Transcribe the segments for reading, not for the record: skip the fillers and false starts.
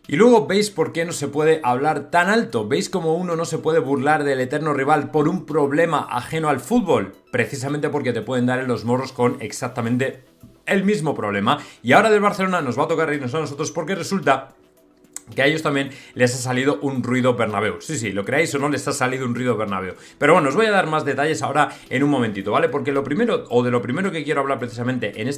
Y luego veis por qué no se puede hablar tan alto, veis cómo uno no se puede burlar del eterno rival por un problema ajeno al fútbol, precisamente porque te pueden dar en los morros con exactamente el mismo problema. Y ahora del Barcelona nos va a tocar reírnos a nosotros porque resulta que a ellos también les ha salido un ruido Bernabéu. Sí, lo creáis o no, les ha salido un ruido Bernabéu. Pero bueno, os voy a dar más detalles ahora en un momentito, ¿vale? Porque lo primero que quiero hablar precisamente en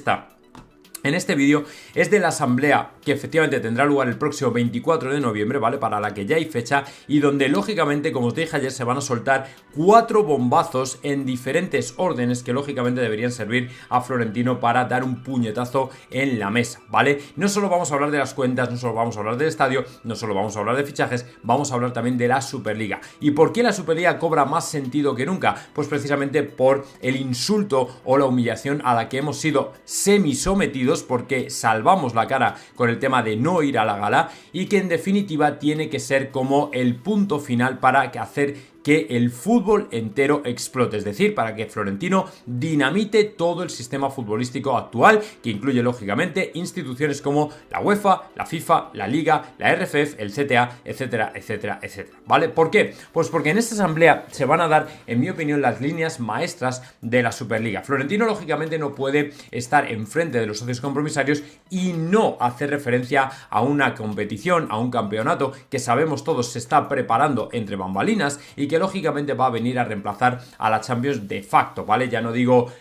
este vídeo es de la asamblea que efectivamente tendrá lugar el próximo 24 de noviembre, ¿vale? Para la que ya hay fecha y donde lógicamente, como os dije ayer, se van a soltar 4 bombazos en diferentes órdenes que lógicamente deberían servir a Florentino para dar un puñetazo en la mesa, ¿vale? No solo vamos a hablar de las cuentas, no solo vamos a hablar del estadio, no solo vamos a hablar de fichajes, vamos a hablar también de la Superliga. ¿Y por qué la Superliga cobra más sentido que nunca? Pues precisamente por el insulto o la humillación a la que hemos sido semisometidos porque salvamos la cara con el tema de no ir a la gala y que en definitiva tiene que ser como el punto final para hacer que el fútbol entero explote, es decir, para que Florentino dinamite todo el sistema futbolístico actual, que incluye lógicamente instituciones como la UEFA, la FIFA, la Liga, la RFF, el CTA, etcétera, etcétera, etcétera, ¿vale? ¿Por qué? Pues porque en esta asamblea se van a dar, en mi opinión, las líneas maestras de la Superliga. Florentino lógicamente no puede estar enfrente de los socios compromisarios y no hacer referencia a una competición, a un campeonato que sabemos todos se está preparando entre bambalinas y que lógicamente va a venir a reemplazar a la Champions de facto, ¿vale? Ya no digo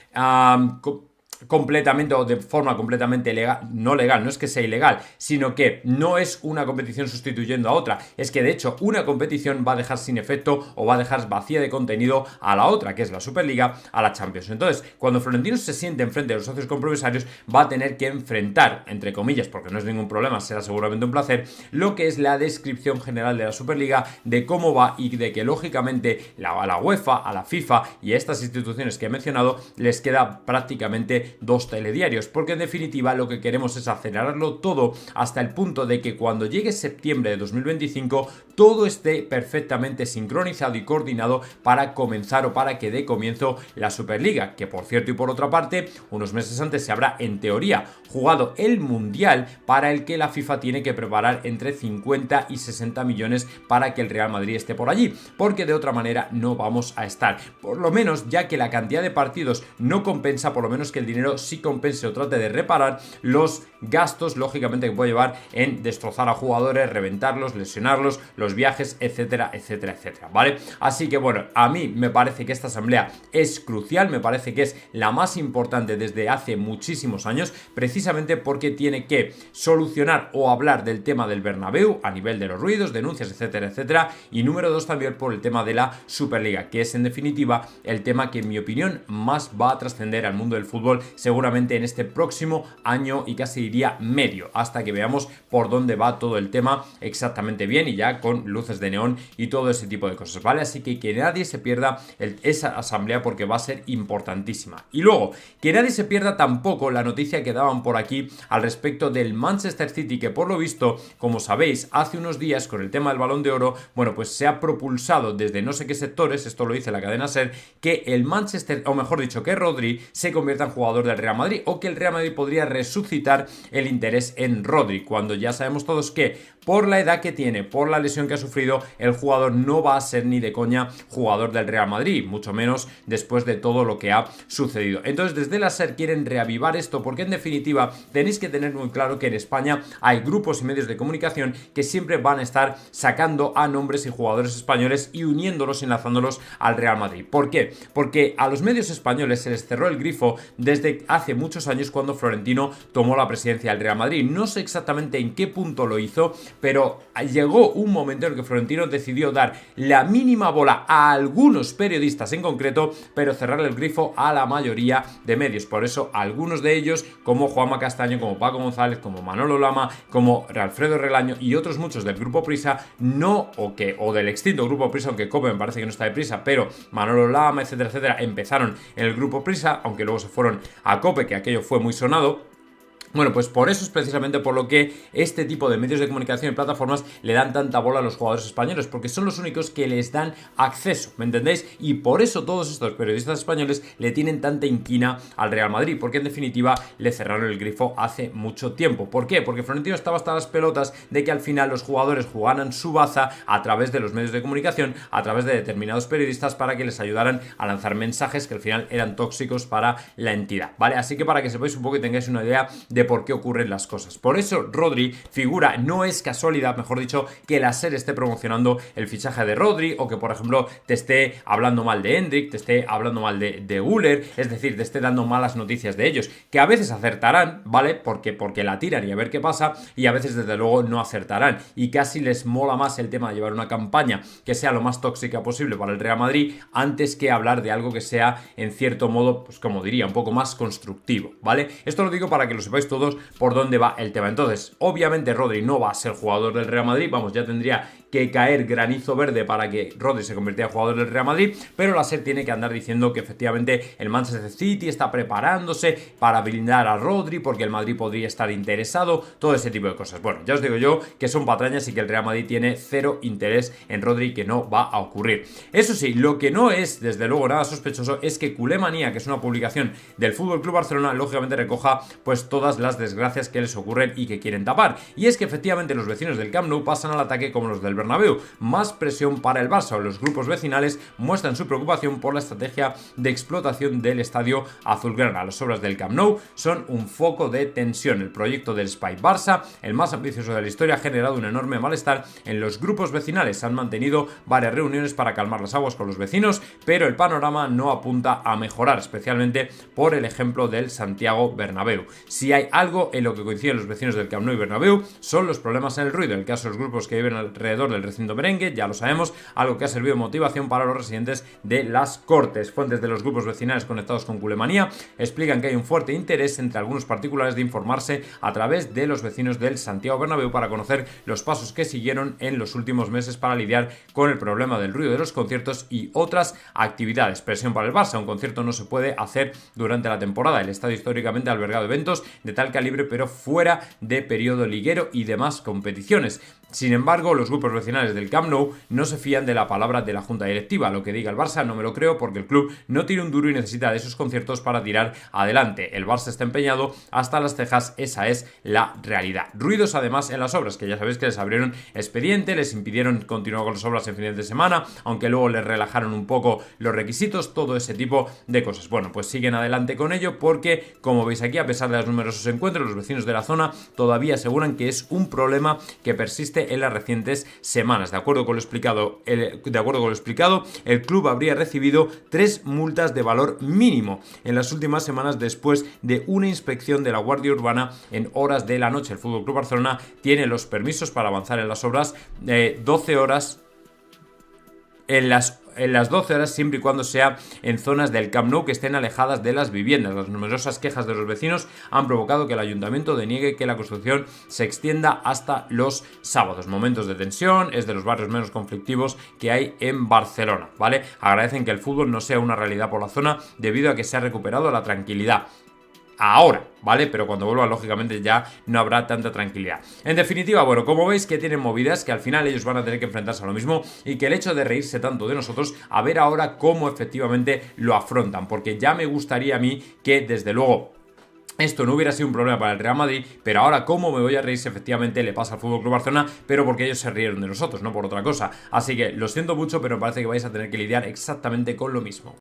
completamente o de forma completamente legal, no legal, no es que sea ilegal, sino que no es una competición sustituyendo a otra, es que de hecho una competición va a dejar sin efecto o va a dejar vacía de contenido a la otra, que es la Superliga, a la Champions. Entonces, cuando Florentino se siente enfrente de los socios compromisarios, va a tener que enfrentar, entre comillas, porque no es ningún problema, será seguramente un placer, lo que es la descripción general de la Superliga, de cómo va y de que lógicamente a la UEFA, a la FIFA y a estas instituciones que he mencionado les queda prácticamente 2 telediarios, porque en definitiva lo que queremos es acelerarlo todo hasta el punto de que cuando llegue septiembre de 2025 todo esté perfectamente sincronizado y coordinado para comenzar o para que dé comienzo la Superliga, que por cierto y por otra parte, unos meses antes se habrá en teoría jugado el Mundial para el que la FIFA tiene que preparar entre 50 y 60 millones para que el Real Madrid esté por allí, porque de otra manera no vamos a estar, por lo menos ya que la cantidad de partidos no compensa, por lo menos que el dinero sí compense o trate de reparar los gastos lógicamente que puede llevar en destrozar a jugadores, reventarlos, lesionarlos, los viajes, etcétera, etcétera, etcétera, ¿vale? Así que bueno, a mí me parece que esta asamblea es crucial, me parece que es la más importante desde hace muchísimos años, precisamente porque tiene que solucionar o hablar del tema del Bernabéu a nivel de los ruidos, denuncias, etcétera, etcétera, y número 2 también por el tema de la Superliga, que es en definitiva el tema que en mi opinión más va a trascender al mundo del fútbol seguramente en este próximo año y casi diría medio, hasta que veamos por dónde va todo el tema exactamente bien y ya con luces de neón y todo ese tipo de cosas, ¿vale? Así que nadie se pierda esa asamblea porque va a ser importantísima. Y luego, que nadie se pierda tampoco la noticia que daban por aquí al respecto del Manchester City, que por lo visto, como sabéis, hace unos días con el tema del Balón de Oro, bueno, pues se ha propulsado desde no sé qué sectores, esto lo dice la cadena SER, que el Manchester, o mejor dicho, que Rodri se convierta en jugador del Real Madrid o que el Real Madrid podría resucitar el interés en Rodri, cuando ya sabemos todos que por la edad que tiene, por la lesión que ha sufrido, el jugador no va a ser ni de coña jugador del Real Madrid, mucho menos después de todo lo que ha sucedido. Entonces desde la SER quieren reavivar esto porque en definitiva tenéis que tener muy claro que en España hay grupos y medios de comunicación que siempre van a estar sacando a nombres y jugadores españoles y uniéndolos y enlazándolos al Real Madrid. ¿Por qué? Porque a los medios españoles se les cerró el grifo desde hace muchos años cuando Florentino tomó la presidencia del Real Madrid. No sé exactamente en qué punto lo hizo, pero llegó un momento en el que Florentino decidió dar la mínima bola a algunos periodistas en concreto, pero cerrarle el grifo a la mayoría de medios. Por eso algunos de ellos, como Juanma Castaño, como Paco González, como Manolo Lama, como Alfredo Relaño y otros muchos del Grupo Prisa, o del extinto Grupo Prisa, aunque Cope me parece que no está de Prisa, pero Manolo Lama, etcétera, etcétera, empezaron en el Grupo Prisa, aunque luego se fueron a Cope, que aquello fue muy sonado. Bueno, pues por eso es precisamente por lo que este tipo de medios de comunicación y plataformas le dan tanta bola a los jugadores españoles, porque son los únicos que les dan acceso, ¿me entendéis? Y por eso todos estos periodistas españoles le tienen tanta inquina al Real Madrid, porque en definitiva le cerraron el grifo hace mucho tiempo. ¿Por qué? Porque Florentino estaba hasta las pelotas de que al final los jugadores jugaran su baza a través de los medios de comunicación, a través de determinados periodistas para que les ayudaran a lanzar mensajes que al final eran tóxicos para la entidad, ¿vale? Así que para que sepáis un poco y tengáis una idea de por qué ocurren las cosas. Por eso Rodri figura, no es casualidad, mejor dicho, que la SER esté promocionando el fichaje de Rodri, o que por ejemplo te esté hablando mal de Endrick, te esté hablando mal de Güler, es decir, te esté dando malas noticias de ellos, que a veces acertarán, ¿vale? Porque la tiran y a ver qué pasa, y a veces desde luego no acertarán, y casi les mola más el tema de llevar una campaña que sea lo más tóxica posible para el Real Madrid, antes que hablar de algo que sea en cierto modo, pues como diría, un poco más constructivo, ¿vale? Esto lo digo para que lo sepáis todos por dónde va el tema. Entonces, obviamente Rodri no va a ser jugador del Real Madrid, vamos, ya tendría que caer granizo verde para que Rodri se convirtiera en jugador del Real Madrid, pero la SER tiene que andar diciendo que efectivamente el Manchester City está preparándose para blindar a Rodri porque el Madrid podría estar interesado, todo ese tipo de cosas. Bueno, ya os digo yo que son patrañas y que el Real Madrid tiene cero interés en Rodri, que no va a ocurrir. Eso sí, lo que no es desde luego nada sospechoso es que Culé Manía, que es una publicación del FC Barcelona, lógicamente recoja pues todas las desgracias que les ocurren y que quieren tapar. Y es que efectivamente los vecinos del Camp Nou pasan al ataque como los del Bernabéu. Más presión para el Barça. Los grupos vecinales muestran su preocupación por la estrategia de explotación del estadio azulgrana. Las obras del Camp Nou son un foco de tensión. El proyecto del Spy Barça, el más ambicioso de la historia, ha generado un enorme malestar en los grupos vecinales. Se han mantenido varias reuniones para calmar las aguas con los vecinos, pero el panorama no apunta a mejorar, especialmente por el ejemplo del Santiago Bernabéu. Si hay algo en lo que coinciden los vecinos del Camp Nou y Bernabéu, son los problemas en el ruido. En el caso de los grupos que viven alrededor del recinto merengue, ya lo sabemos, algo que ha servido de motivación para los residentes de las Cortes. Fuentes de los grupos vecinales conectados con Culé Manía explican que hay un fuerte interés entre algunos particulares de informarse a través de los vecinos del Santiago Bernabéu para conocer los pasos que siguieron en los últimos meses para lidiar con el problema del ruido de los conciertos y otras actividades. Presión para el Barça. Un concierto no se puede hacer durante la temporada. El estadio históricamente ha albergado eventos de tal calibre, pero fuera de periodo liguero y demás competiciones. Sin embargo, los grupos vecinales del Camp Nou no se fían de la palabra de la junta directiva. Lo que diga el Barça no me lo creo, porque el club no tiene un duro y necesita de esos conciertos para tirar adelante. El Barça está empeñado hasta las cejas, esa es la realidad. Ruidos además en las obras, que ya sabéis que les abrieron expediente, les impidieron continuar con las obras en fines de semana, aunque luego les relajaron un poco los requisitos, todo ese tipo de cosas. Bueno, pues siguen adelante con ello porque, como veis aquí, a pesar de los numerosos encuentros, los vecinos de la zona todavía aseguran que es un problema que persiste en las recientes semanas. De acuerdo con lo explicado, el club habría recibido 3 multas de valor mínimo en las últimas semanas después de una inspección de la Guardia Urbana en horas de la noche. El FC Barcelona tiene los permisos para avanzar en las obras 12 horas en las 12 horas, siempre y cuando sea en zonas del Camp Nou que estén alejadas de las viviendas. Las numerosas quejas de los vecinos han provocado que el ayuntamiento deniegue que la construcción se extienda hasta los sábados. Momentos de tensión, es de los barrios menos conflictivos que hay en Barcelona, ¿vale? Agradecen que el fútbol no sea una realidad por la zona debido a que se ha recuperado la tranquilidad. Ahora, ¿vale? Pero cuando vuelva, lógicamente, ya no habrá tanta tranquilidad. En definitiva, bueno, como veis que tienen movidas, que al final ellos van a tener que enfrentarse a lo mismo y que el hecho de reírse tanto de nosotros, a ver ahora cómo efectivamente lo afrontan, porque ya me gustaría a mí que, desde luego, esto no hubiera sido un problema para el Real Madrid, pero ahora cómo me voy a reír si efectivamente le pasa al FC Barcelona, pero porque ellos se rieron de nosotros, no por otra cosa. Así que lo siento mucho, pero me parece que vais a tener que lidiar exactamente con lo mismo.